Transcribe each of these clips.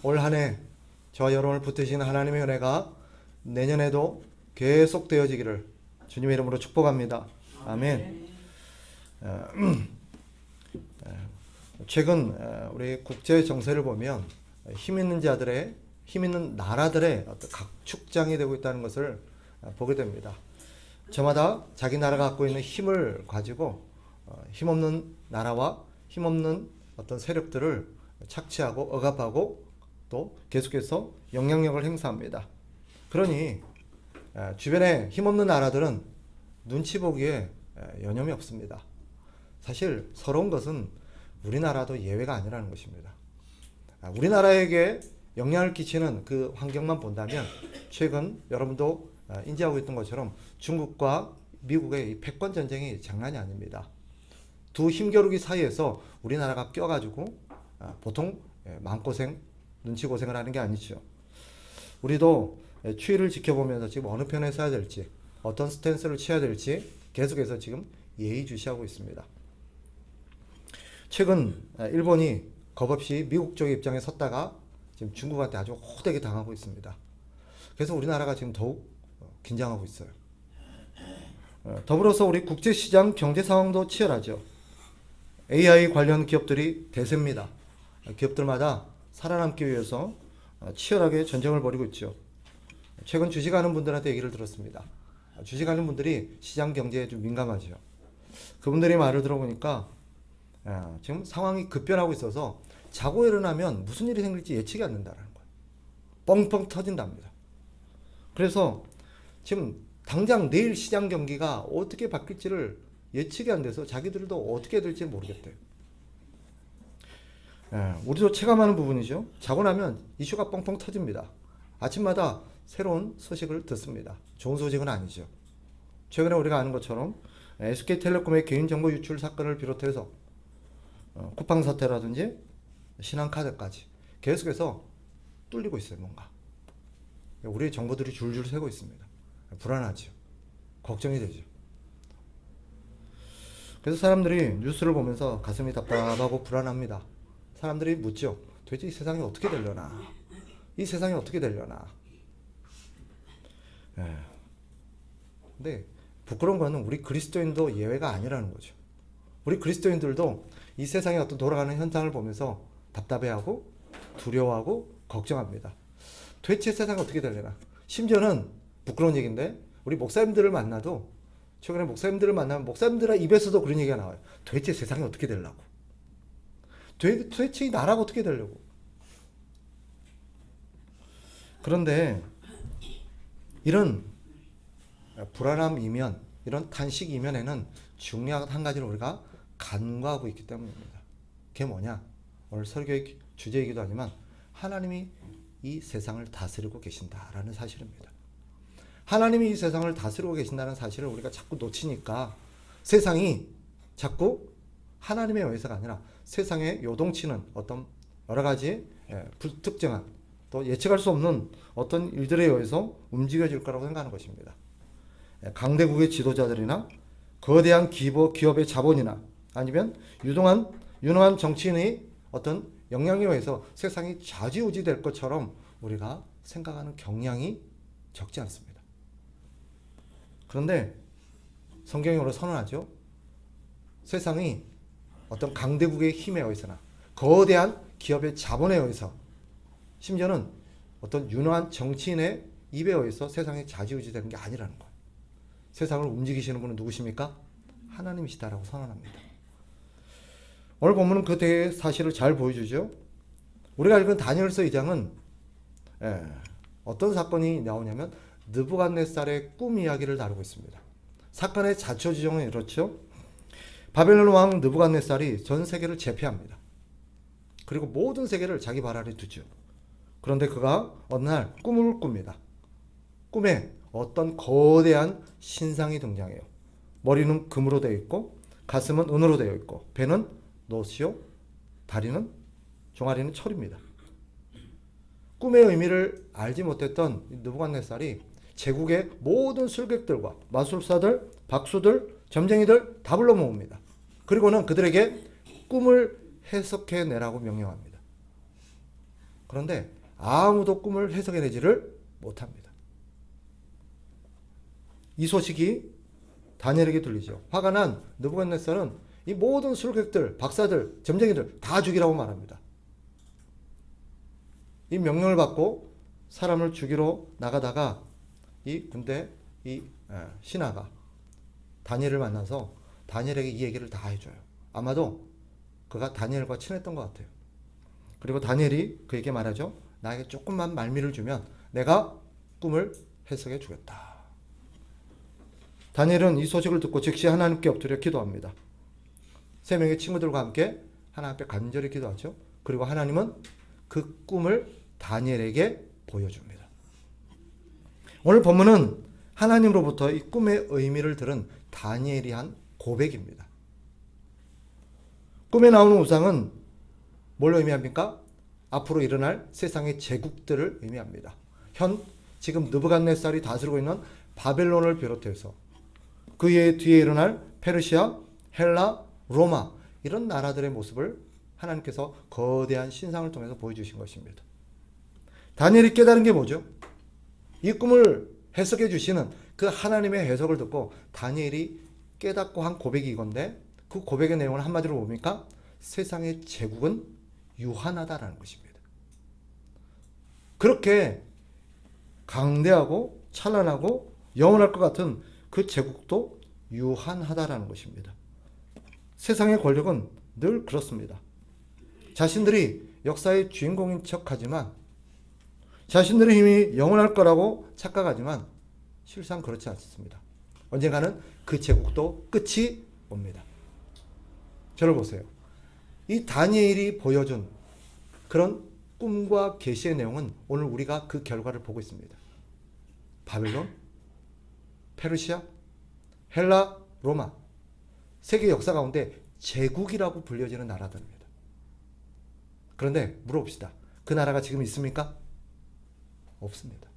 올 한 해 저와 여러분을 붙드신 하나님의 은혜가 내년에도 계속 되어지기를 주님의 이름으로 축복합니다. 아멘. 최근 우리 국제 정세를 보면 힘 있는 나라들의 어떤 각축장이 되고 있다는 것을 보게 됩니다. 저마다 자기 나라가 갖고 있는 힘을 가지고 힘없는 나라와 힘없는 어떤 세력들을 착취하고 억압하고 또 계속해서 영향력을 행사합니다. 그러니 주변에 힘없는 나라들은 눈치 보기에 여념이 없습니다. 사실 서러운 것은 우리나라도 예외가 아니라는 것입니다. 우리나라에게 영향을 끼치는 그 환경만 본다면 최근 여러분도 인지하고 있던 것처럼 중국과 미국의 이 패권 전쟁이 장난이 아닙니다. 두 힘겨루기 사이에서 우리나라가 껴가지고 보통 마음고생, 눈치고생을 하는 게 아니죠. 우리도 추이를 지켜보면서 지금 어느 편에 서야 될지, 어떤 스탠스를 취해야 될지 계속해서 지금 예의주시하고 있습니다. 최근 일본이 겁없이 미국 쪽의 입장에 섰다가 지금 중국한테 아주 호되게 당하고 있습니다. 그래서 우리나라가 지금 더욱 긴장하고 있어요. 더불어서 우리 국제시장 경제 상황도 치열하죠. AI 관련 기업들이 대세입니다. 기업들마다 살아남기 위해서 치열하게 전쟁을 벌이고 있죠. 최근 주식하는 분들한테 얘기를 들었습니다. 주식하는 분들이 시장 경제에 좀 민감하죠. 그분들의 말을 들어보니까 지금 상황이 급변하고 있어서 자고 일어나면 무슨 일이 생길지 예측이 안 된다는 거예요. 뻥뻥 터진답니다. 그래서 지금 당장 내일 시장 경기가 어떻게 바뀔지를 예측이 안 돼서 자기들도 어떻게 될지 모르겠대요. 우리도 체감하는 부분이죠. 자고 나면 이슈가 뻥뻥 터집니다. 아침마다 새로운 소식을 듣습니다. 좋은 소식은 아니죠. 최근에 우리가 아는 것처럼 SK텔레콤의 개인정보 유출 사건을 비롯해서 쿠팡 사태라든지 신한카드까지 계속해서 뚫리고 있어요. 뭔가 우리의 정보들이 줄줄 새고 있습니다. 불안하죠. 걱정이 되죠. 그래서 사람들이 뉴스를 보면서 가슴이 답답하고 불안합니다. 사람들이 묻죠. 도대체 이 세상이 어떻게 되려나? 이 세상이 어떻게 되려나? 근데 부끄러운 거는 우리 그리스도인도 예외가 아니라는 거죠. 우리 그리스도인들도 이 세상의 어떤 돌아가는 현상을 보면서 답답해하고 두려워하고 걱정합니다. 도대체 세상이 어떻게 되려나? 심지어는 부끄러운 얘기인데 우리 목사님들을 만나도 최근에 목사님들을 만나면 목사님들의 입에서도 그런 얘기가 나와요. 도대체 세상이 어떻게 되려고? 도대체 이 나라가 어떻게 되려고? 그런데 이런 불안함 이면, 이런 탄식 이면에는 중요한 한 가지를 우리가 간과하고 있기 때문입니다. 그게 뭐냐? 오늘 설교의 주제이기도 하지만 하나님이 이 세상을 다스리고 계신다라는 사실입니다. 하나님이 이 세상을 다스리고 계신다는 사실을 우리가 자꾸 놓치니까 세상이 자꾸 하나님의 의해서가 아니라 세상에 요동치는 어떤 여러 가지 불특정한 또 예측할 수 없는 어떤 일들에 의해서 움직여질 거라고 생각하는 것입니다. 강대국의 지도자들이나 거대한 기업의 자본이나 아니면 유능한 정치인의 어떤 영향에 의해서 세상이 좌지우지 될 것처럼 우리가 생각하는 경향이 적지 않습니다. 그런데 성경이 오늘 선언하죠. 세상이 어떤 강대국의 힘에 의해서나 거대한 기업의 자본에 의해서 심지어는 어떤 유능한 정치인의 입에 의해서 세상이 좌지우지 되는 게 아니라는 거예요. 세상을 움직이시는 분은 누구십니까? 하나님이시다라고 선언합니다. 오늘 본문은 그 대사실을 잘 보여주죠. 우리가 읽은 다니엘서 2장은 어떤 사건이 나오냐면 느부갓네살의 꿈 이야기를 다루고 있습니다. 사건의 자초지종은 이렇죠. 바벨론 왕 느부갓네살이 전 세계를 제패합니다. 그리고 모든 세계를 자기 발 아래 두죠. 그런데 그가 어느 날 꿈을 꿉니다. 꿈에 어떤 거대한 신상이 등장해요. 머리는 금으로 되어 있고 가슴은 은으로 되어 있고 배는 노시요 다리는 종아리는 철입니다. 꿈의 의미를 알지 못했던 느부갓네살이 제국의 모든 술객들과 마술사들, 박수들, 점쟁이들 다 불러 모읍니다. 그리고는 그들에게 꿈을 해석해 내라고 명령합니다. 그런데 아무도 꿈을 해석해내지를 못합니다. 이 소식이 다니엘에게 들리죠. 화가 난 느부갓네살은 이 모든 술객들, 박사들, 점쟁이들 다 죽이라고 말합니다. 이 명령을 받고 사람을 죽이러 나가다가 이 군대 이 신하가 다니엘을 만나서 다니엘에게 이 얘기를 다 해줘요. 아마도 그가 다니엘과 친했던 것 같아요. 그리고 다니엘이 그에게 말하죠. 나에게 조금만 말미를 주면 내가 꿈을 해석해 주겠다. 다니엘은 이 소식을 듣고 즉시 하나님께 엎드려 기도합니다. 세 명의 친구들과 함께 하나님 앞에 간절히 기도하죠. 그리고 하나님은 그 꿈을 다니엘에게 보여줍니다. 오늘 본문은 하나님으로부터 이 꿈의 의미를 들은 다니엘이 한 고백입니다. 꿈에 나오는 우상은 뭘 의미합니까? 앞으로 일어날 세상의 제국들을 의미합니다. 지금 느부갓네살이 다스리고 있는 바벨론을 비롯해서 그 뒤에 일어날 페르시아, 헬라, 로마 이런 나라들의 모습을 하나님께서 거대한 신상을 통해서 보여주신 것입니다. 다니엘이 깨달은 게 뭐죠? 이 꿈을 해석해 주시는 그 하나님의 해석을 듣고 다니엘이 깨닫고 한 고백이 이건데 그 고백의 내용은 한마디로 뭡니까? 세상의 제국은 유한하다라는 것입니다. 그렇게 강대하고 찬란하고 영원할 것 같은 그 제국도 유한하다라는 것입니다. 세상의 권력은 늘 그렇습니다. 자신들이 역사의 주인공인 척하지만 자신들의 힘이 영원할 거라고 착각하지만 실상 그렇지 않습니다. 언젠가는 그 제국도 끝이 옵니다. 저를 보세요. 이 다니엘이 보여준 그런 꿈과 계시의 내용은 오늘 우리가 그 결과를 보고 있습니다. 바벨론, 페르시아, 헬라, 로마 세계 역사 가운데 제국이라고 불려지는 나라들입니다. 그런데 물어봅시다. 그 나라가 지금 있습니까? 없습니다.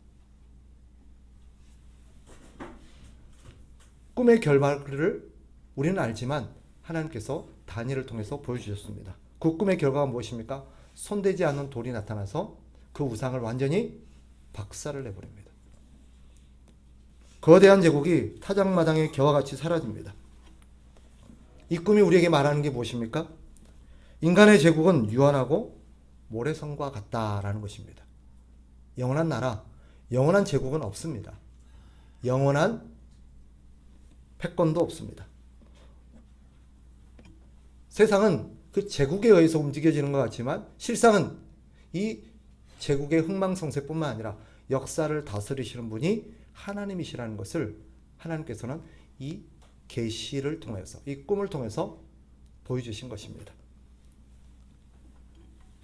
꿈의 결과를 우리는 알지만 하나님께서 다니엘을 통해서 보여주셨습니다. 그 꿈의 결과가 무엇입니까? 손대지 않는 돌이 나타나서 그 우상을 완전히 박살을 내버립니다. 거대한 제국이 타작마당의 겨와 같이 사라집니다. 이 꿈이 우리에게 말하는 게 무엇입니까? 인간의 제국은 유한하고 모래성과 같다라는 것입니다. 영원한 나라, 영원한 제국은 없습니다. 영원한 패권도 없습니다. 세상은 그 제국에 의해서 움직여지는 것 같지만 실상은 이 제국의 흥망성쇠뿐만 아니라 역사를 다스리시는 분이 하나님이시라는 것을 하나님께서는 이 계시를 통해서 이 꿈을 통해서 보여주신 것입니다.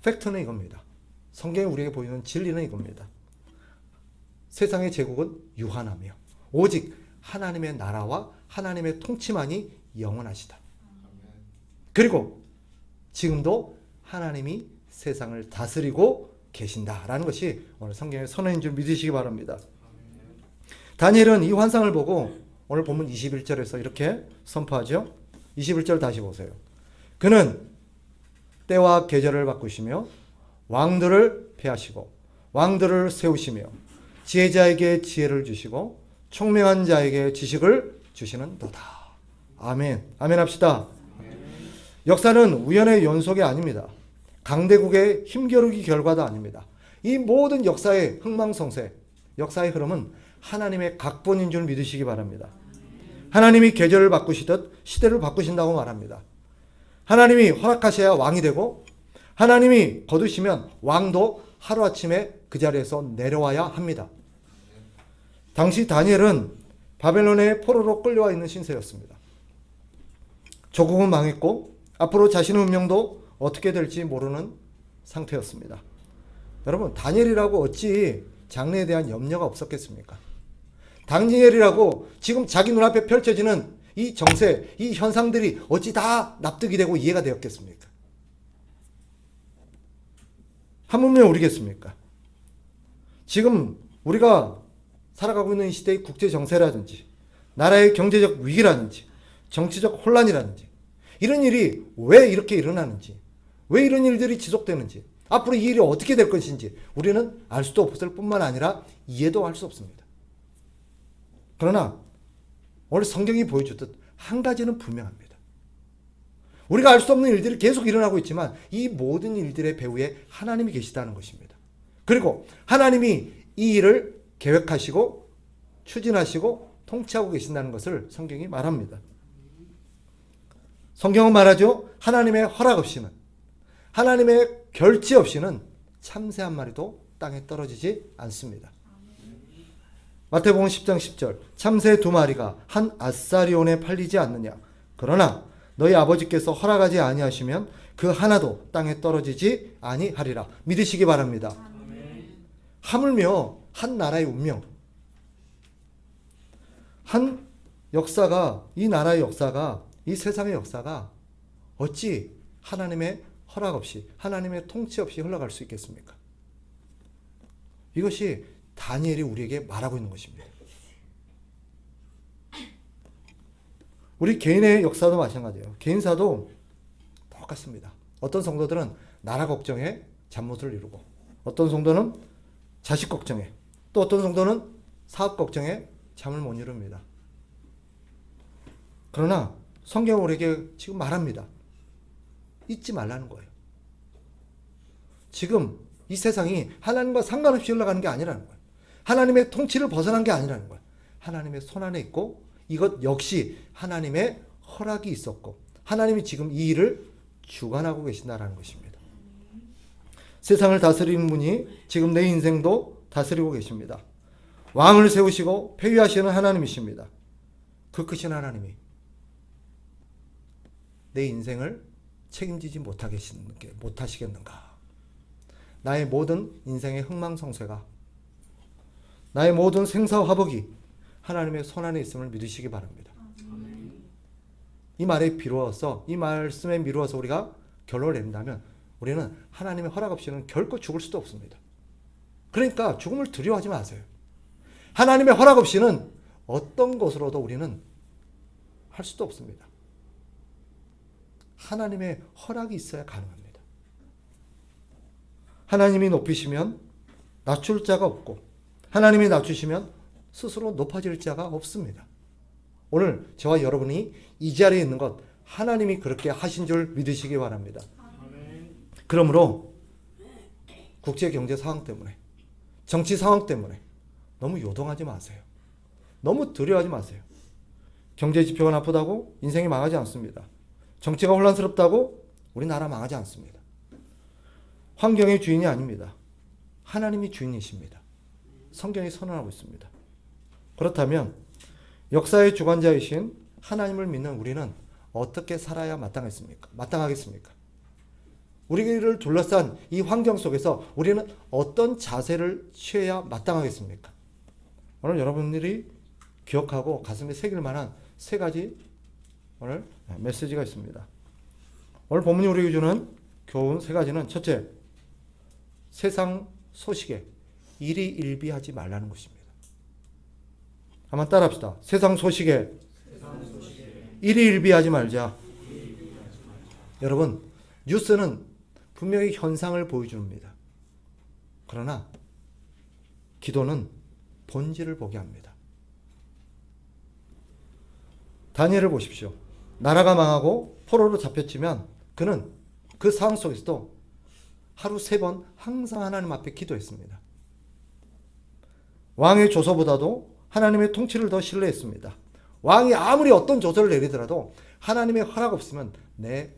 팩트는 이겁니다. 성경이 우리에게 보이는 진리는 이겁니다. 세상의 제국은 유한하며 오직 하나님의 나라와 하나님의 통치만이 영원하시다. 그리고 지금도 하나님이 세상을 다스리고 계신다라는 것이 오늘 성경의 선언인 줄 믿으시기 바랍니다. 다니엘은 이 환상을 보고 오늘 본문 21절에서 이렇게 선포하죠. 21절 다시 보세요. 그는 때와 계절을 바꾸시며 왕들을 폐하시고 왕들을 세우시며 지혜자에게 지혜를 주시고 총명한 자에게 지식을 주시는도다. 아멘. 아멘 합시다. 역사는 우연의 연속이 아닙니다. 강대국의 힘겨루기 결과도 아닙니다. 이 모든 역사의 흥망성쇠, 역사의 흐름은 하나님의 각본인 줄 믿으시기 바랍니다. 하나님이 계절을 바꾸시듯 시대를 바꾸신다고 말합니다. 하나님이 허락하셔야 왕이 되고 하나님이 거두시면 왕도 하루아침에 그 자리에서 내려와야 합니다. 당시 다니엘은 바벨론의 포로로 끌려와 있는 신세였습니다. 조국은 망했고 앞으로 자신의 운명도 어떻게 될지 모르는 상태였습니다. 여러분, 다니엘이라고 어찌 장래에 대한 염려가 없었겠습니까? 다니엘이라고 지금 자기 눈앞에 펼쳐지는 이 정세, 이 현상들이 어찌 다 납득이 되고 이해가 되었겠습니까? 하물며 우리겠습니까? 지금 우리가 살아가고 있는 이 시대의 국제 정세라든지 나라의 경제적 위기라든지 정치적 혼란이라든지 이런 일이 왜 이렇게 일어나는지, 왜 이런 일들이 지속되는지 앞으로 이 일이 어떻게 될 것인지 우리는 알 수도 없을 뿐만 아니라 이해도 할 수 없습니다. 그러나 오늘 성경이 보여주듯 한 가지는 분명합니다. 우리가 알 수 없는 일들이 계속 일어나고 있지만 이 모든 일들의 배후에 하나님이 계시다는 것입니다. 그리고 하나님이 이 일을 계획하시고 추진하시고 통치하고 계신다는 것을 성경이 말합니다. 성경은 말하죠. 하나님의 허락 없이는, 하나님의 결지 없이는 참새 한 마리도 땅에 떨어지지 않습니다. 마태복음 10장 10절 참새 2마리가 한 아사리온에 팔리지 않느냐. 그러나 너희 아버지께서 허락하지 아니하시면 그 하나도 땅에 떨어지지 아니하리라. 믿으시기 바랍니다. 하물며 한 나라의 운명, 한 역사가, 이 나라의 역사가, 이 세상의 역사가 어찌 하나님의 허락 없이, 하나님의 통치 없이 흘러갈 수 있겠습니까? 이것이 다니엘이 우리에게 말하고 있는 것입니다. 우리 개인의 역사도 마찬가지예요. 개인사도 똑같습니다. 어떤 성도들은 나라 걱정에 잠못을 이루고, 어떤 성도는 자식 걱정에, 또 어떤 성도는 사업 걱정에 잠을 못 이룹니다. 그러나 성경은 우리에게 지금 말합니다. 잊지 말라는 거예요. 지금 이 세상이 하나님과 상관없이 흘러가는 게 아니라는 거예요. 하나님의 통치를 벗어난 게 아니라는 거예요. 하나님의 손안에 있고 이것 역시 하나님의 허락이 있었고 하나님이 지금 이 일을 주관하고 계신다는 것입니다. 세상을 다스리는 분이 지금 내 인생도 다스리고 계십니다. 왕을 세우시고 폐위하시는 하나님이십니다. 그 크신 하나님이 내 인생을 책임지지 못하시겠는가? 나의 모든 인생의 흥망성쇠가, 나의 모든 생사화복이 하나님의 손안에 있음을 믿으시기 바랍니다. 이 말에 비루어서, 이 말씀에 미루어서 우리가 결론을 낸다면 우리는 하나님의 허락 없이는 결코 죽을 수도 없습니다. 그러니까 죽음을 두려워하지 마세요. 하나님의 허락 없이는 어떤 것으로도 우리는 할 수도 없습니다. 하나님의 허락이 있어야 가능합니다. 하나님이 높이시면 낮출 자가 없고 하나님이 낮추시면 스스로 높아질 자가 없습니다. 오늘 저와 여러분이 이 자리에 있는 것 하나님이 그렇게 하신 줄 믿으시기 바랍니다. 그러므로 국제 경제 상황 때문에, 정치 상황 때문에 너무 요동하지 마세요. 너무 두려워하지 마세요. 경제 지표가 나쁘다고 인생이 망하지 않습니다. 정치가 혼란스럽다고 우리나라 망하지 않습니다. 환경의 주인이 아닙니다. 하나님이 주인이십니다. 성경이 선언하고 있습니다. 그렇다면 역사의 주관자이신 하나님을 믿는 우리는 어떻게 살아야 마땅하겠습니까? 우리를 둘러싼 이 환경 속에서 우리는 어떤 자세를 취해야 마땅하겠습니까? 오늘 여러분들이 기억하고 가슴에 새길 만한 세 가지 오늘 메시지가 있습니다. 오늘 본문이 우리에게 주는 교훈 세 가지는 첫째, 세상 소식에 일희일비하지 말라는 것입니다. 한번 따라합시다. 세상 소식에 일희일비하지 말자. 여러분, 뉴스는 분명히 현상을 보여줍니다. 그러나 기도는 본질을 보게 합니다. 다니엘을 보십시오. 나라가 망하고 포로로 잡혔지만 그는 그 상황 속에서도 하루 3번 항상 하나님 앞에 기도했습니다. 왕의 조서보다도 하나님의 통치를 더 신뢰했습니다. 왕이 아무리 어떤 조서를 내리더라도 하나님의 허락 없으면 내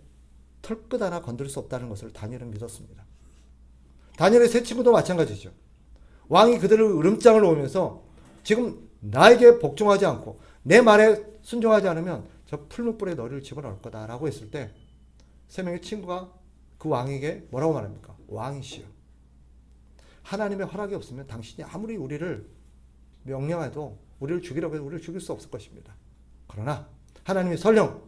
털끝 하나 건들 수 없다는 것을 다니엘은 믿었습니다. 다니엘의 세 친구도 마찬가지죠. 왕이 그들을 으름장을 놓으면서 지금 나에게 복종하지 않고 내 말에 순종하지 않으면 저 풀무불에 너를 집어넣을 거다라고 했을 때 세 명의 친구가 그 왕에게 뭐라고 말합니까? 왕이시여, 하나님의 허락이 없으면 당신이 아무리 우리를 명령해도 우리를 죽이라고 해도 우리를 죽일 수 없을 것입니다. 그러나 하나님이 설령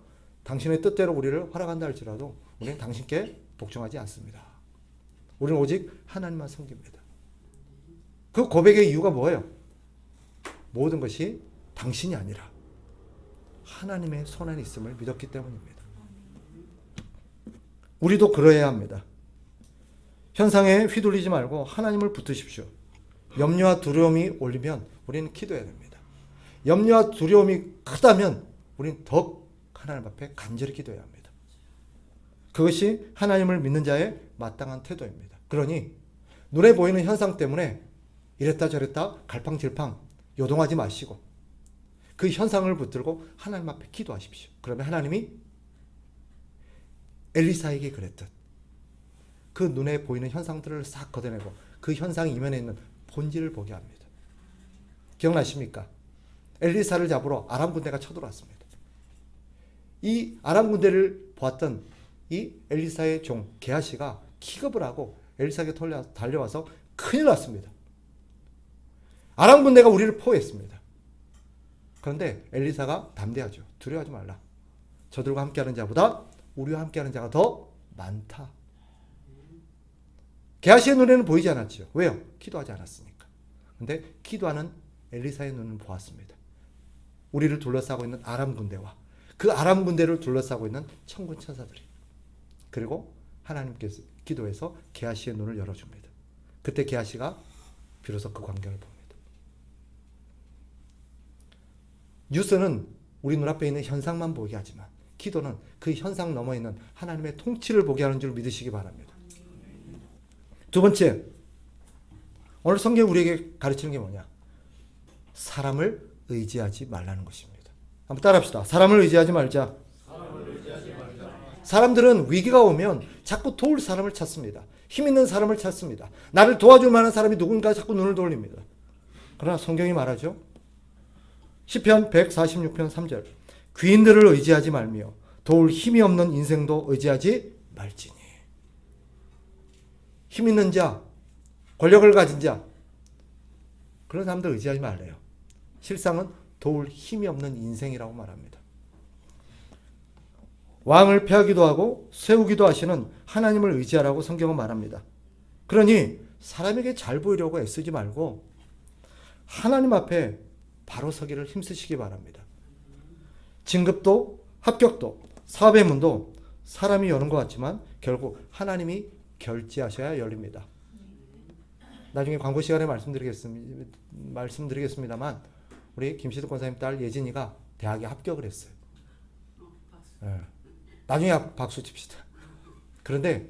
당신의 뜻대로 우리를 허락한다 할지라도 우리는 당신께 복종하지 않습니다. 우리는 오직 하나님만 섬깁니다. 그 고백의 이유가 뭐예요? 모든 것이 당신이 아니라 하나님의 손안에 있음을 믿었기 때문입니다. 우리도 그러해야 합니다. 현상에 휘둘리지 말고 하나님을 붙드십시오. 염려와 두려움이 올리면 우리는 기도해야 됩니다. 염려와 두려움이 크다면 우리는 더욱 하나님 앞에 간절히 기도해야 합니다. 그것이 하나님을 믿는 자의 마땅한 태도입니다. 그러니 눈에 보이는 현상 때문에 이랬다 저랬다 갈팡질팡 요동하지 마시고 그 현상을 붙들고 하나님 앞에 기도하십시오. 그러면 하나님이 엘리사에게 그랬듯 그 눈에 보이는 현상들을 싹 걷어내고 그 현상 이면에 있는 본질을 보게 합니다. 기억나십니까? 엘리사를 잡으러 아람 군대가 쳐들어왔습니다. 이 아람 군대를 보았던 이 엘리사의 종 게하시가 기겁을 하고 엘리사에게 달려와서 큰일 났습니다. 아람 군대가 우리를 포위했습니다. 그런데 엘리사가 담대하죠. 두려워하지 말라. 저들과 함께하는 자보다 우리와 함께하는 자가 더 많다. 게하시의 눈에는 보이지 않았죠. 왜요? 기도하지 않았으니까. 그런데 기도하는 엘리사의 눈은 보았습니다. 우리를 둘러싸고 있는 아람 군대와 그 아람 군대를 둘러싸고 있는 천군 천사들이. 그리고 하나님께서 기도해서 게하시의 눈을 열어줍니다. 그때 게하시가 비로소 그 광경을 봅니다. 뉴스는 우리 눈앞에 있는 현상만 보게 하지만 기도는 그 현상 너머에 있는 하나님의 통치를 보게 하는 줄 믿으시기 바랍니다. 두 번째, 오늘 성경이 우리에게 가르치는 게 뭐냐? 사람을 의지하지 말라는 것입니다. 한번 따라합시다. 사람을 의지하지 말자. 사람들은 위기가 오면 자꾸 도울 사람을 찾습니다. 힘 있는 사람을 찾습니다. 나를 도와줄 만한 사람이 누군가 자꾸 눈을 돌립니다. 그러나 성경이 말하죠. 시편 146편 3절. 귀인들을 의지하지 말며 도울 힘이 없는 인생도 의지하지 말지니. 힘 있는 자, 권력을 가진 자, 그런 사람들 의지하지 말래요. 실상은 도울 힘이 없는 인생이라고 말합니다. 왕을 폐하기도 하고 세우기도 하시는 하나님을 의지하라고 성경은 말합니다. 그러니 사람에게 잘 보이려고 애쓰지 말고 하나님 앞에 바로 서기를 힘쓰시기 바랍니다. 진급도 합격도 사업의 문도 사람이 여는 것 같지만 결국 하나님이 결제하셔야 열립니다. 나중에 광고 시간에 말씀드리겠습니다만 우리 김시득 권사님 딸 예진이가 대학에 합격을 했어요. 네. 나중에 박수 칩시다. 그런데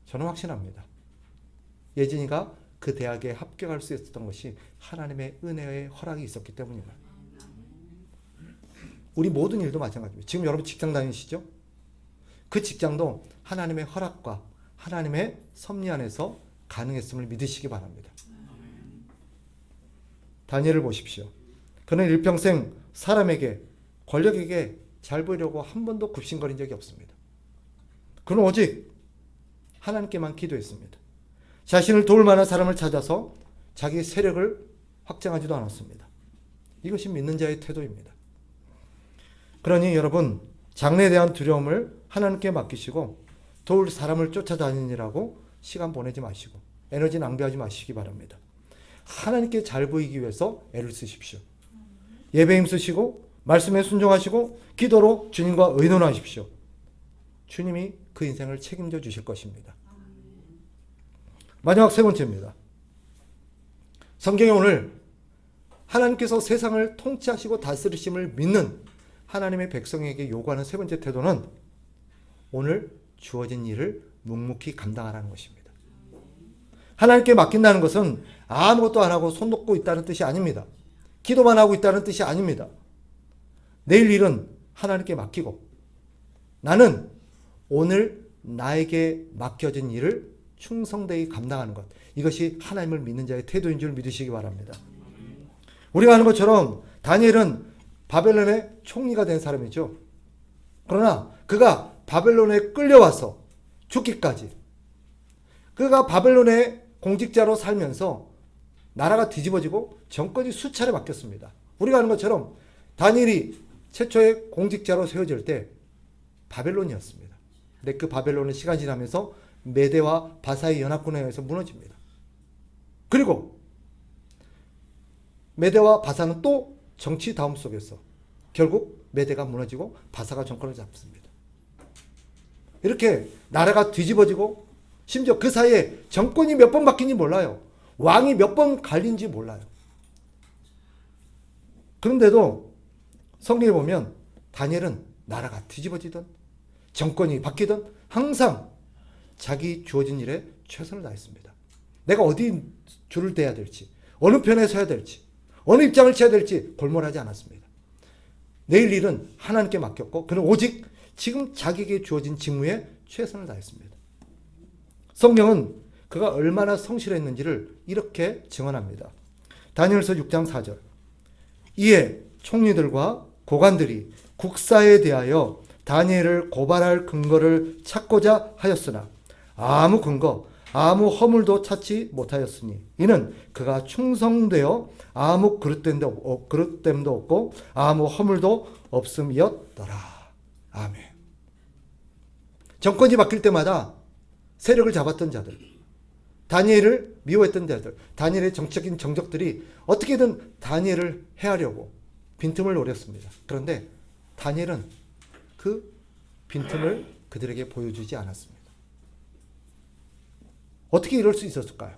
저는 확신합니다. 예진이가 그 대학에 합격할 수 있었던 것이 하나님의 은혜의 허락이 있었기 때문입니다. 우리 모든 일도 마찬가지입니다. 지금 여러분 직장 다니시죠? 그 직장도 하나님의 허락과 하나님의 섭리 안에서 가능했음을 믿으시기 바랍니다. 다니엘을 보십시오. 그는 일평생 사람에게, 권력에게 잘 보이려고 한 번도 굽신거린 적이 없습니다. 그는 오직 하나님께만 기도했습니다. 자신을 도울 만한 사람을 찾아서 자기 세력을 확장하지도 않았습니다. 이것이 믿는 자의 태도입니다. 그러니 여러분, 장래에 대한 두려움을 하나님께 맡기시고 도울 사람을 쫓아다니느라고 시간 보내지 마시고 에너지 낭비하지 마시기 바랍니다. 하나님께 잘 보이기 위해서 애를 쓰십시오. 예배 힘쓰시고 말씀에 순종하시고 기도로 주님과 의논하십시오. 주님이 그 인생을 책임져 주실 것입니다. 마지막 세 번째입니다. 성경에 오늘 하나님께서 세상을 통치하시고 다스리심을 믿는 하나님의 백성에게 요구하는 세 번째 태도는 오늘 주어진 일을 묵묵히 감당하라는 것입니다. 하나님께 맡긴다는 것은 아무것도 안 하고 손 놓고 있다는 뜻이 아닙니다. 기도만 하고 있다는 뜻이 아닙니다. 내일 일은 하나님께 맡기고 나는 오늘 나에게 맡겨진 일을 충성되이 감당하는 것, 이것이 하나님을 믿는 자의 태도인 줄 믿으시기 바랍니다. 우리가 아는 것처럼 다니엘은 바벨론의 총리가 된 사람이죠. 그러나 그가 바벨론에 끌려와서 죽기까지 그가 바벨론의 공직자로 살면서 나라가 뒤집어지고 정권이 수차례 바뀌었습니다. 우리가 아는 것처럼 다니엘이 최초의 공직자로 세워질 때 바벨론이었습니다. 근데 그 바벨론은 시간이 지나면서 메대와 바사의 연합군에 의해서 무너집니다. 그리고 메대와 바사는 또 정치 다움 속에서 결국 메대가 무너지고 바사가 정권을 잡습니다. 이렇게 나라가 뒤집어지고 심지어 그 사이에 정권이 몇 번 바뀐지 몰라요. 왕이 몇 번 갈린지 몰라요. 그런데도 성경에 보면 다니엘은 나라가 뒤집어지든 정권이 바뀌든 항상 자기 주어진 일에 최선을 다했습니다. 내가 어디 줄을 대야 될지, 어느 편에 서야 될지, 어느 입장을 취해야 될지 골몰하지 않았습니다. 내일 일은 하나님께 맡겼고 그는 오직 지금 자기에게 주어진 직무에 최선을 다했습니다. 성경은 그가 얼마나 성실했는지를 이렇게 증언합니다. 다니엘서 6장 4절. 이에 총리들과 고관들이 국사에 대하여 다니엘을 고발할 근거를 찾고자 하였으나 아무 근거, 아무 허물도 찾지 못하였으니 이는 그가 충성되어 아무 그릇됨도 없고 아무 허물도 없음이었더라. 아멘. 정권이 바뀔 때마다 세력을 잡았던 자들, 다니엘을 미워했던 자들, 다니엘의 정치적인 정적들이 어떻게든 다니엘을 해하려고 빈틈을 노렸습니다. 그런데 다니엘은 그 빈틈을 그들에게 보여주지 않았습니다. 어떻게 이럴 수 있었을까요?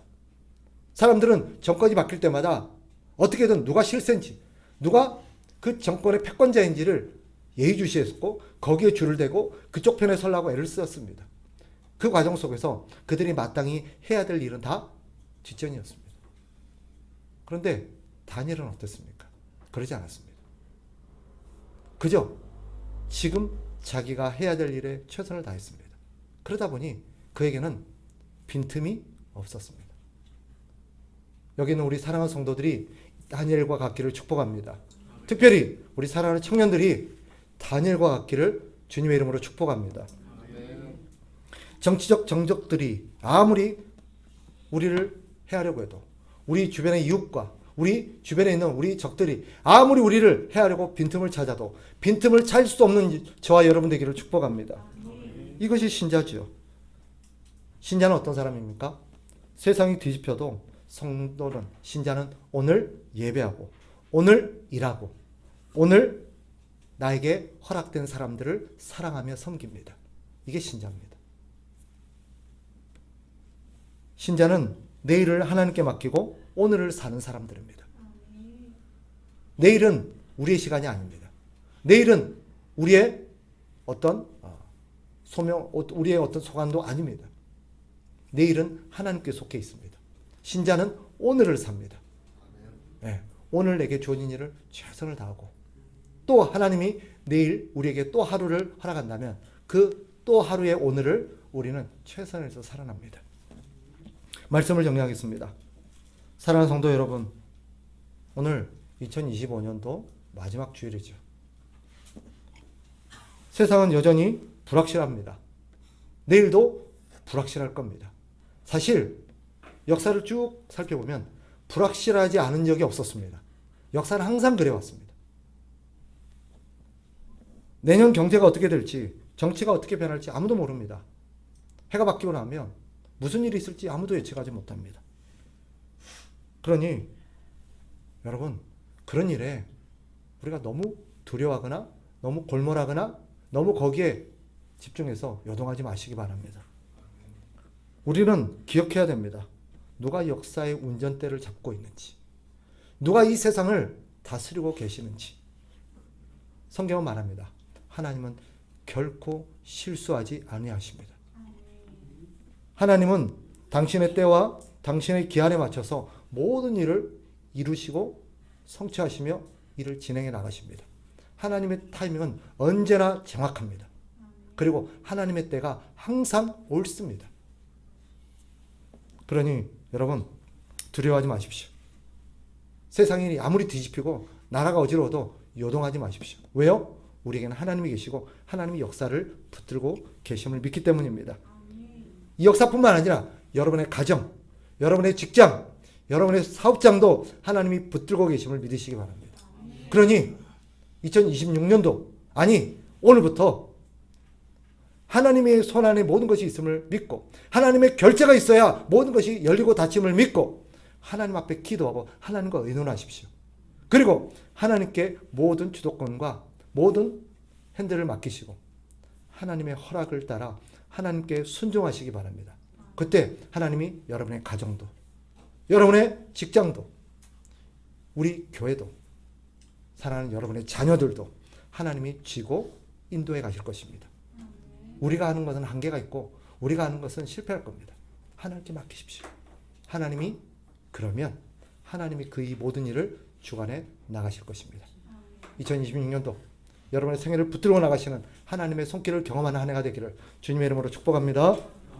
사람들은 정권이 바뀔 때마다 어떻게든 누가 실세인지, 누가 그 정권의 패권자인지를 예의주시했고 거기에 줄을 대고 그쪽 편에 서려고 애를 썼습니다. 그 과정 속에서 그들이 마땅히 해야 될 일은 다 뒷전이었습니다. 그런데 다니엘은 어땠습니까? 그러지 않았습니다. 그저 지금 자기가 해야 될 일에 최선을 다했습니다. 그러다 보니 그에게는 빈틈이 없었습니다. 여기는 우리 사랑하는 성도들이 다니엘과 같기를 축복합니다. 특별히 우리 사랑하는 청년들이 다니엘과 같기를 주님의 이름으로 축복합니다. 정치적 정적들이 아무리 우리를 해하려고 해도, 우리 주변의 이웃과 우리 주변에 있는 우리 적들이 아무리 우리를 해하려고 빈틈을 찾아도 빈틈을 찾을 수 없는 저와 여러분 되기를 축복합니다. 이것이 신자죠. 신자는 어떤 사람입니까? 세상이 뒤집혀도 성도는, 신자는 오늘 예배하고 오늘 일하고 오늘 나에게 허락된 사람들을 사랑하며 섬깁니다. 이게 신자입니다. 신자는 내일을 하나님께 맡기고 오늘을 사는 사람들입니다. 내일은 우리의 시간이 아닙니다. 내일은 우리의 어떤 소명, 우리의 어떤 소관도 아닙니다. 내일은 하나님께 속해 있습니다. 신자는 오늘을 삽니다. 네, 오늘 내게 주어진 일을 최선을 다하고 또 하나님이 내일 우리에게 또 하루를 허락한다면 그 또 하루의 오늘을 우리는 최선을 해서 살아납니다. 말씀을 정리하겠습니다. 사랑하는 성도 여러분, 오늘 2025년도 마지막 주일이죠. 세상은 여전히 불확실합니다. 내일도 불확실할 겁니다. 사실 역사를 쭉 살펴보면 불확실하지 않은 적이 없었습니다. 역사는 항상 그래왔습니다. 내년 경제가 어떻게 될지, 정치가 어떻게 변할지 아무도 모릅니다. 해가 바뀌고 나면 무슨 일이 있을지 아무도 예측하지 못합니다. 그러니 여러분, 그런 일에 우리가 너무 두려워하거나 너무 골몰하거나 너무 거기에 집중해서 요동하지 마시기 바랍니다. 우리는 기억해야 됩니다. 누가 역사의 운전대를 잡고 있는지, 누가 이 세상을 다스리고 계시는지. 성경은 말합니다. 하나님은 결코 실수하지 아니하십니다. 하나님은 당신의 때와 당신의 기한에 맞춰서 모든 일을 이루시고 성취하시며 일을 진행해 나가십니다. 하나님의 타이밍은 언제나 정확합니다. 그리고 하나님의 때가 항상 옳습니다. 그러니 여러분, 두려워하지 마십시오. 세상이 아무리 뒤집히고 나라가 어지러워도 요동하지 마십시오. 왜요? 우리에게는 하나님이 계시고 하나님이 역사를 붙들고 계심을 믿기 때문입니다. 이 역사뿐만 아니라 여러분의 가정, 여러분의 직장, 여러분의 사업장도 하나님이 붙들고 계심을 믿으시기 바랍니다. 그러니 2026년도, 아니 오늘부터 하나님의 손안에 모든 것이 있음을 믿고 하나님의 결제가 있어야 모든 것이 열리고 닫힘을 믿고 하나님 앞에 기도하고 하나님과 의논하십시오. 그리고 하나님께 모든 주도권과 모든 핸들을 맡기시고 하나님의 허락을 따라 하나님께 순종하시기 바랍니다. 그때 하나님이 여러분의 가정도, 여러분의 직장도, 우리 교회도, 사랑하는 여러분의 자녀들도 하나님이 쥐고 인도해 가실 것입니다. 우리가 하는 것은 한계가 있고 우리가 하는 것은 실패할 겁니다. 하나님께 맡기십시오. 하나님이 그러면 하나님이 그 이 모든 일을 주관해 나가실 것입니다. 2026년도 여러분의 생애를 붙들고 나가시는 하나님의 손길을 경험하는 한 해가 되기를 주님의 이름으로 축복합니다.